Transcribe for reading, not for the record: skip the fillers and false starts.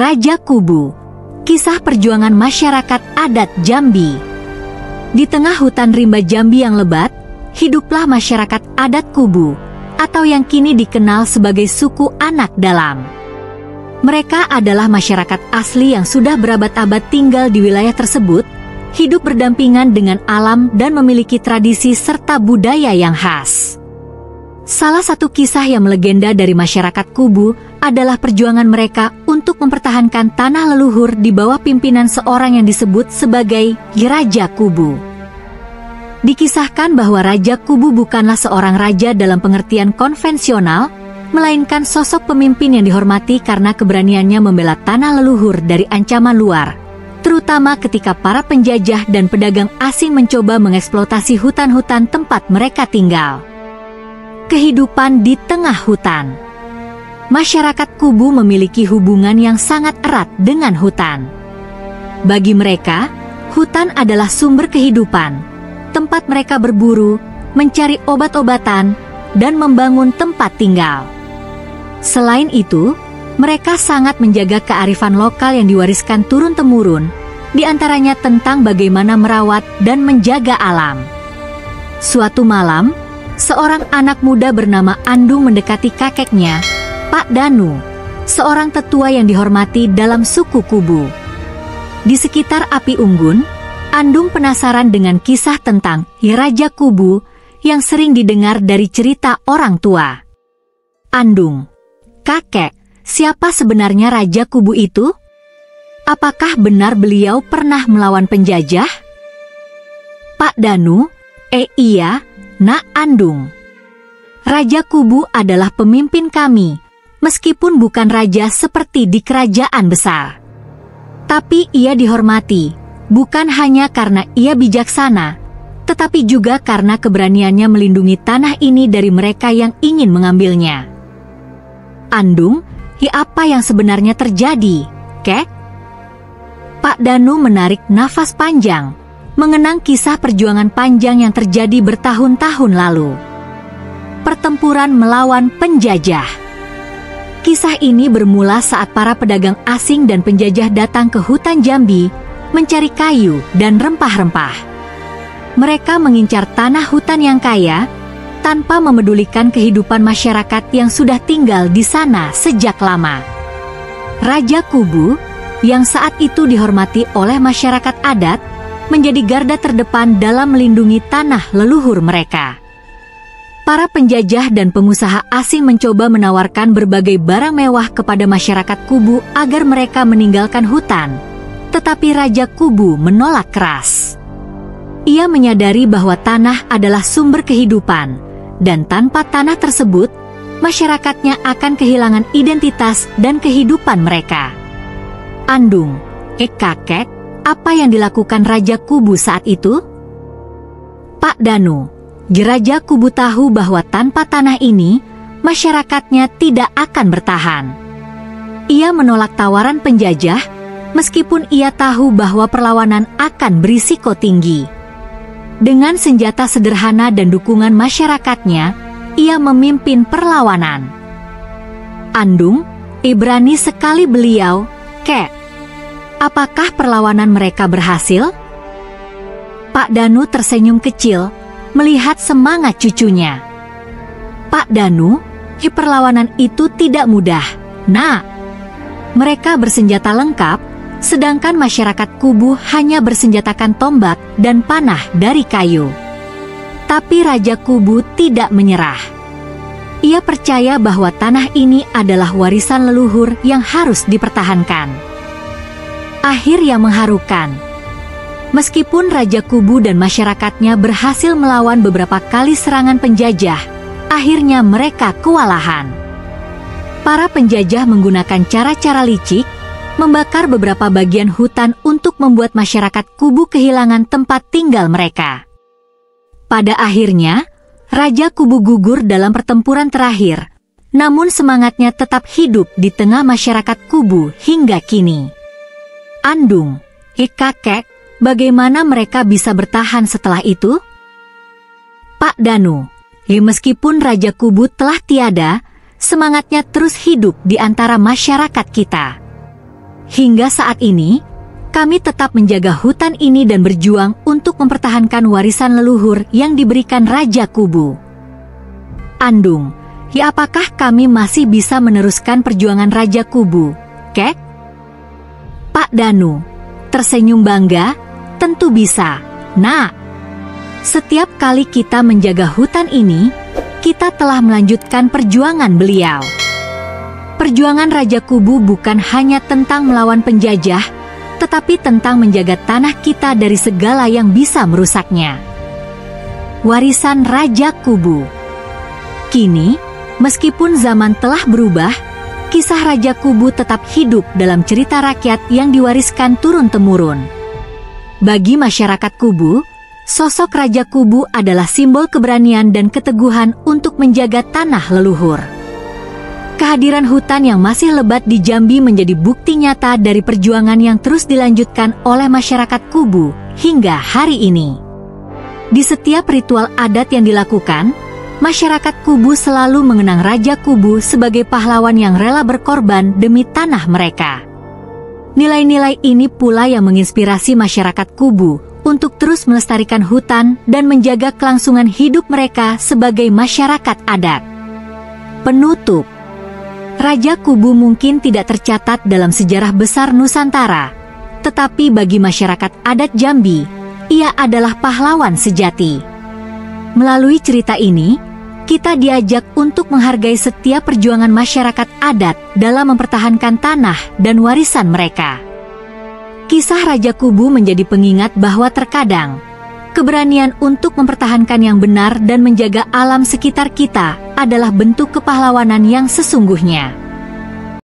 Raja Kubu. Kisah perjuangan masyarakat adat Jambi. Di tengah hutan rimba Jambi yang lebat, hiduplah masyarakat adat Kubu, atau yang kini dikenal sebagai suku Anak Dalam. Mereka adalah masyarakat asli yang sudah berabad-abad tinggal di wilayah tersebut, hidup berdampingan dengan alam dan memiliki tradisi serta budaya yang khas. Salah satu kisah yang melegenda dari masyarakat Kubu adalah perjuangan mereka untuk mempertahankan tanah leluhur di bawah pimpinan seorang yang disebut sebagai Raja Kubu. Dikisahkan bahwa Raja Kubu bukanlah seorang raja dalam pengertian konvensional, melainkan sosok pemimpin yang dihormati karena keberaniannya membela tanah leluhur dari ancaman luar, terutama ketika para penjajah dan pedagang asing mencoba mengeksploitasi hutan-hutan tempat mereka tinggal. Kehidupan di tengah hutan. Masyarakat Kubu memiliki hubungan yang sangat erat dengan hutan. Bagi mereka, hutan adalah sumber kehidupan, tempat mereka berburu, mencari obat-obatan, dan membangun tempat tinggal. Selain itu, mereka sangat menjaga kearifan lokal yang diwariskan turun-temurun, di antaranya tentang bagaimana merawat dan menjaga alam. Suatu malam, seorang anak muda bernama Andung mendekati kakeknya, Pak Danu, seorang tetua yang dihormati dalam suku Kubu. Di sekitar api unggun, Andung penasaran dengan kisah tentang Raja Kubu yang sering didengar dari cerita orang tua. Andung, kakek, siapa sebenarnya Raja Kubu itu? Apakah benar beliau pernah melawan penjajah? Pak Danu, iya, Nak Andung. Raja Kubu adalah pemimpin kami, meskipun bukan raja seperti di kerajaan besar. Tapi ia dihormati, bukan hanya karena ia bijaksana, tetapi juga karena keberaniannya melindungi tanah ini dari mereka yang ingin mengambilnya. Andung, apa yang sebenarnya terjadi, kek? Pak Danu menarik nafas panjang, mengenang kisah perjuangan panjang yang terjadi bertahun-tahun lalu. Pertempuran melawan penjajah. Kisah ini bermula saat para pedagang asing dan penjajah datang ke hutan Jambi mencari kayu dan rempah-rempah. Mereka mengincar tanah hutan yang kaya tanpa memedulikan kehidupan masyarakat yang sudah tinggal di sana sejak lama. Raja Kubu, yang saat itu dihormati oleh masyarakat adat, menjadi garda terdepan dalam melindungi tanah leluhur mereka. Para penjajah dan pengusaha asing mencoba menawarkan berbagai barang mewah kepada masyarakat Kubu agar mereka meninggalkan hutan, tetapi Raja Kubu menolak keras. Ia menyadari bahwa tanah adalah sumber kehidupan, dan tanpa tanah tersebut, masyarakatnya akan kehilangan identitas dan kehidupan mereka. Andung, kakek, apa yang dilakukan Raja Kubu saat itu? Pak Danu, Raja Kubu tahu bahwa tanpa tanah ini, masyarakatnya tidak akan bertahan. Ia menolak tawaran penjajah, meskipun ia tahu bahwa perlawanan akan berisiko tinggi. Dengan senjata sederhana dan dukungan masyarakatnya, ia memimpin perlawanan. Andung, berani sekali beliau, kek. Apakah perlawanan mereka berhasil? Pak Danu tersenyum kecil, melihat semangat cucunya. Pak Danu, perlawanan itu tidak mudah, Nak. Mereka bersenjata lengkap, sedangkan masyarakat Kubu hanya bersenjatakan tombak dan panah dari kayu. Tapi Raja Kubu tidak menyerah. Ia percaya bahwa tanah ini adalah warisan leluhur yang harus dipertahankan. Akhir yang mengharukan. Meskipun Raja Kubu dan masyarakatnya berhasil melawan beberapa kali serangan penjajah, akhirnya mereka kewalahan. Para penjajah menggunakan cara-cara licik, membakar beberapa bagian hutan untuk membuat masyarakat Kubu kehilangan tempat tinggal mereka. Pada akhirnya, Raja Kubu gugur dalam pertempuran terakhir, namun semangatnya tetap hidup di tengah masyarakat Kubu hingga kini. Andung, kakek, bagaimana mereka bisa bertahan setelah itu? Pak Danu, meskipun Raja Kubu telah tiada, semangatnya terus hidup di antara masyarakat kita. Hingga saat ini, kami tetap menjaga hutan ini dan berjuang untuk mempertahankan warisan leluhur yang diberikan Raja Kubu. Andung, ya apakah kami masih bisa meneruskan perjuangan Raja Kubu, Kek? Pak Danu tersenyum bangga, tentu bisa, Nak. Setiap kali kita menjaga hutan ini, kita telah melanjutkan perjuangan beliau. Perjuangan Raja Kubu bukan hanya tentang melawan penjajah, tetapi tentang menjaga tanah kita dari segala yang bisa merusaknya. Warisan Raja Kubu. Kini, meskipun zaman telah berubah, kisah Raja Kubu tetap hidup dalam cerita rakyat yang diwariskan turun-temurun. Bagi masyarakat Kubu, sosok Raja Kubu adalah simbol keberanian dan keteguhan untuk menjaga tanah leluhur. Kehadiran hutan yang masih lebat di Jambi menjadi bukti nyata dari perjuangan yang terus dilanjutkan oleh masyarakat Kubu hingga hari ini. Di setiap ritual adat yang dilakukan, masyarakat Kubu selalu mengenang Raja Kubu sebagai pahlawan yang rela berkorban demi tanah mereka. Nilai-nilai ini pula yang menginspirasi masyarakat Kubu untuk terus melestarikan hutan dan menjaga kelangsungan hidup mereka sebagai masyarakat adat. Penutup. Raja Kubu mungkin tidak tercatat dalam sejarah besar Nusantara, tetapi bagi masyarakat adat Jambi, ia adalah pahlawan sejati. Melalui cerita ini, kita diajak untuk menghargai setiap perjuangan masyarakat adat dalam mempertahankan tanah dan warisan mereka. Kisah Raja Kubu menjadi pengingat bahwa terkadang, keberanian untuk mempertahankan yang benar dan menjaga alam sekitar kita adalah bentuk kepahlawanan yang sesungguhnya.